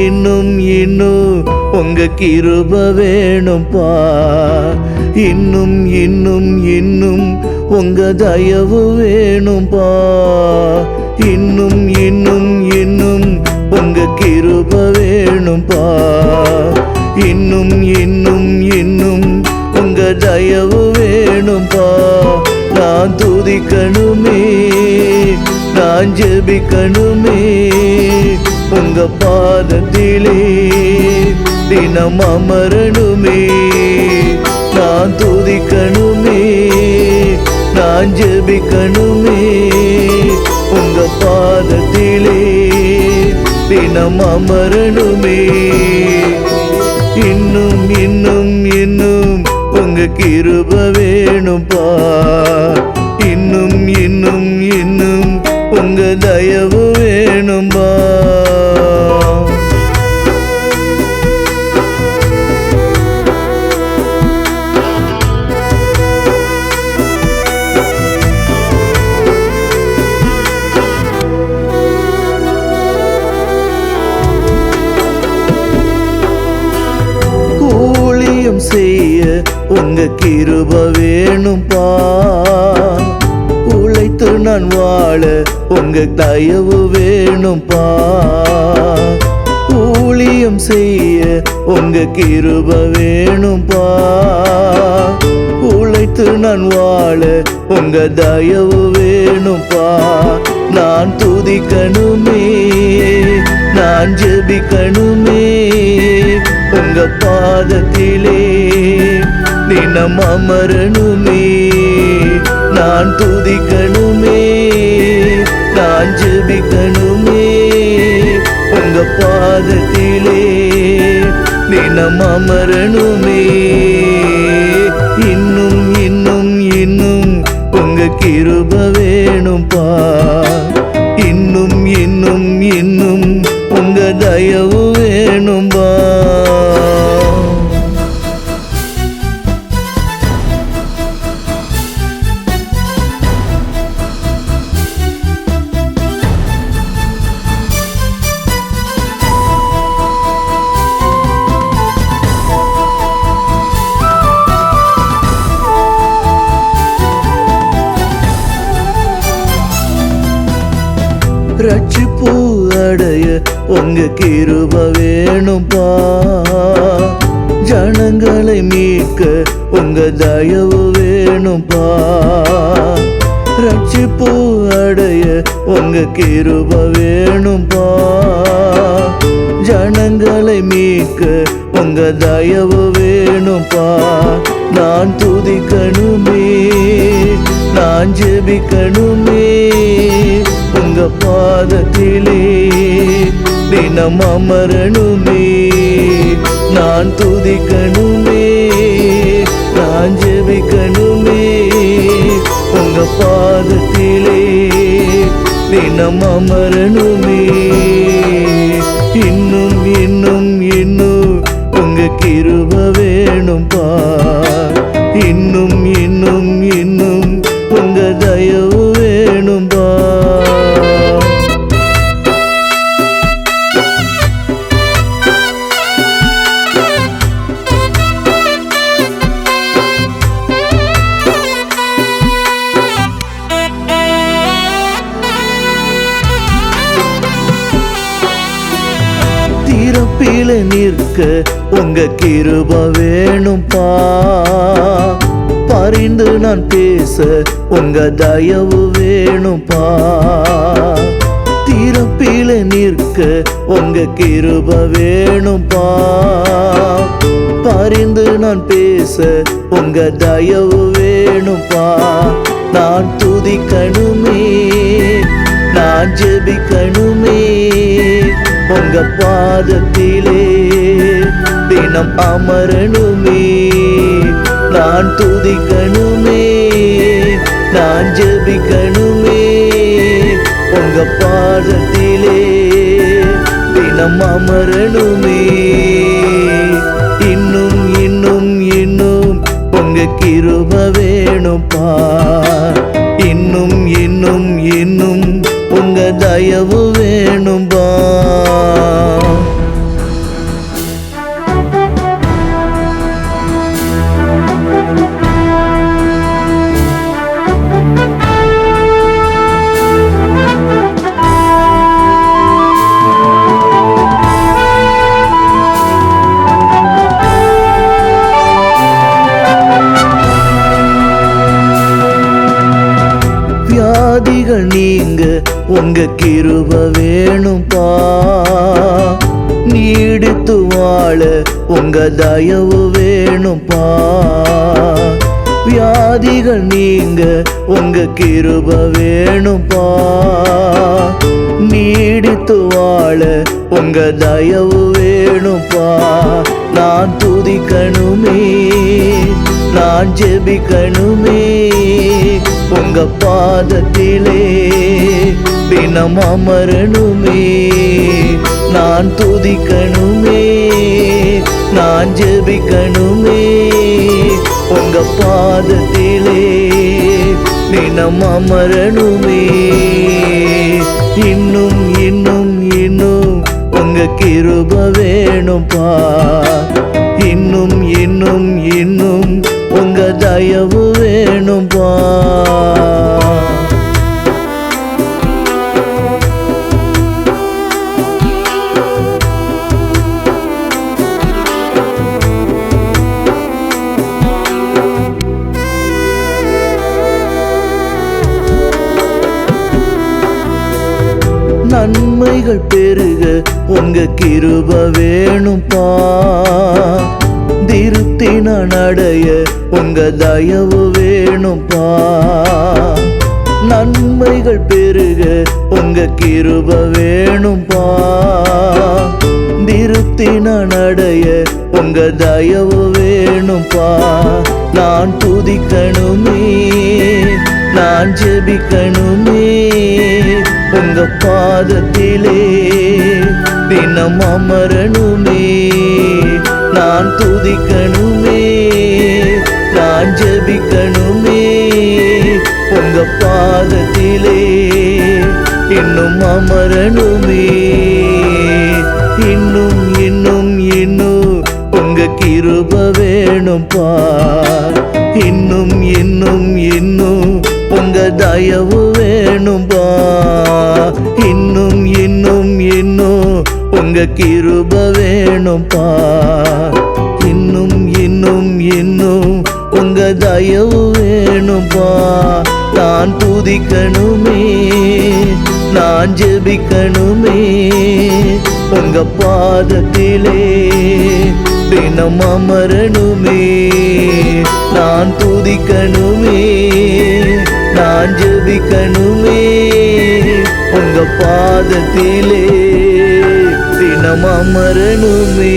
இன்னும் இன்னும் உங்க கிருப வேணும்பா. இன்னும் இன்னும் இன்னும் உங்க தயவு வேணும்பா. இன்னும் இன்னும் இன்னும் உங்க கிருப வேணும்பா. இன்னும் இன்னும் இன்னும் உங்க தயவு வேணும்பா. நான் துதிக்கணுமே, நான் ஜெபிக்கணுமே உங்க பாதத்திலே தினம் அமரணுமே. நான் துதிக்கணுமே, நான் ஜெபிக்கணுமே உங்க பாதத்திலே தினம் அமரணுமே. இன்னும் இன்னும் இன்னும் உங்க கிருப வேணும்பா. இன்னும் இன்னும் இன்னும் உங்க தயவு வேணும்பா. ஊழியம் செய்ய உங்க கிருப வேணும்பா. உழைத்து நான் வாழ உங்க தயவு வேணும்பா. ஊழியம் செய்ய உங்க கிருப வேணும்பா. உழைத்து நான் வாழ உங்க தயவு வேணும்பா. நான் துதிக்கணுமே, நான் ஜெபிக்கணுமே உங்க பாதத்திலே தினம் அமரணுமே. நான் துதிக்கணுமே, நான் ஜெபிக்கணுமே உங்க பாதத்திலே தினம் அமரணுமே. இன்னும் இன்னும் இன்னும் உங்க கிருப வேணும்பா. இன்னும் இன்னும் இன்னும் உங்க தயவு வேணும்பா. ரட்சிப்பு அடைய உங்க கிருப வேணும்பா. ஜனங்களை மீட்க உங்க தயவு வேணும்பா. ரட்சிப்பு அடைய உங்க கிருப வேணும்பா. ஜனங்களை மீட்க உங்க தயவு வேணும்பா. நான் துதிக்கணுமே, நான் ஜெபிக்கணுமே உங்க பாதத்திலே தினம் அமரணுமே. நான் துதிக்கணுமே, நான் ஜெபிக்கணுமே உங்க பாதத்திலே தினம் அமரணுமே. இன்னும் இன்னும் இன்னும் உங்க கிருப வேணும்பா. இன்னும் இன்னும் இன்னும் உங்க தயவு வேணும்பா. திறப்பில நிற்க உங்க கிருப வேணும்பா. பரிந்து நான் பேச உங்க தயவு வேணும்பா. திறப்பில நிற்க உங்க கிருப வேணும்பா. பரிந்து நான் பேச உங்க தயவு வேணும்பா. நான் துதிக்கணுமே, நான் ஜெபிக்கணுமே உங்க பாதத்திலே தினம் அமரணுமே. நான் துதிக்கணுமே, நான் ஜெபிக்கணுமே உங்க பாதத்திலே தினம் அமரணுமே. இன்னும் இன்னும் இன்னும் உங்க கிருப வேணும்பா. இன்னும் இன்னும் இன்னும் உங்க தயவு வேணும்பா. வியாதிகள் நீங்க உங்க கிருபை வேணும்பா. நீடித்து வாழ உங்க தயவு வேணும்பா. வியாதிகள் நீங்க உங்க கிருபை வேணும்பா. நீடித்து வாழ உங்க தயவு வேணும்பா. நான் துதிக்கணுமே, நான் ஜெபிக்கணுமே, உங்க பாதத்திலே தினம் அமரணுமே. நான் துதிக்கணுமே, நான் ஜெபிக்கணுமே, உங்க பாதத்திலே தினம் அமரணுமே. இன்னும் இன்னும் இன்னும் உங்க கிருபை வேணும்பா. இன்னும் இன்னும் இன்னும் உங்க தயவு வேணும்பா. நன்மைகள் பெருக உங்க கிருபை வேணும்பா. திருப்தி நான் அடைய உங்க தயவு வேணும்பா. நன்மைகள் பெருக உங்க கிருபை வேணும்பா. திருப்தி நான் அடைய உங்க தயவு வேணும்பா. நான் துதிக்கணுமே, நான் ஜெபிக்கணுமே, உங்க பாதத்திலே தினம் அமரணுமே. நான் துதிக்கணுமே, நான் ஜெபிக்கணுமே, உங்க பாதத்திலே இன்னும் அமரணுமே. இன்னும் இன்னும் இன்னும் உங்க கிருபை வேணும்பா. இன்னும் இன்னும் இன்னும் உங்க தயவு வேணும்பா. இன்னும் இன்னும் இன்னும் உங்க கிருபை வேணும்பா. இன்னும் இன்னும் இன்னும் உங்க தயவு வேணும்பா. நான் துதிக்கணுமே, நான் ஜெபிக்கணுமே, உங்க பாதத்திலே தினம் அமரணுமே. நான் துதிக்கணுமே, நான் ஜெபிக்கணுமே, உங்க பாதத்திலே தினம் அமரணுமே.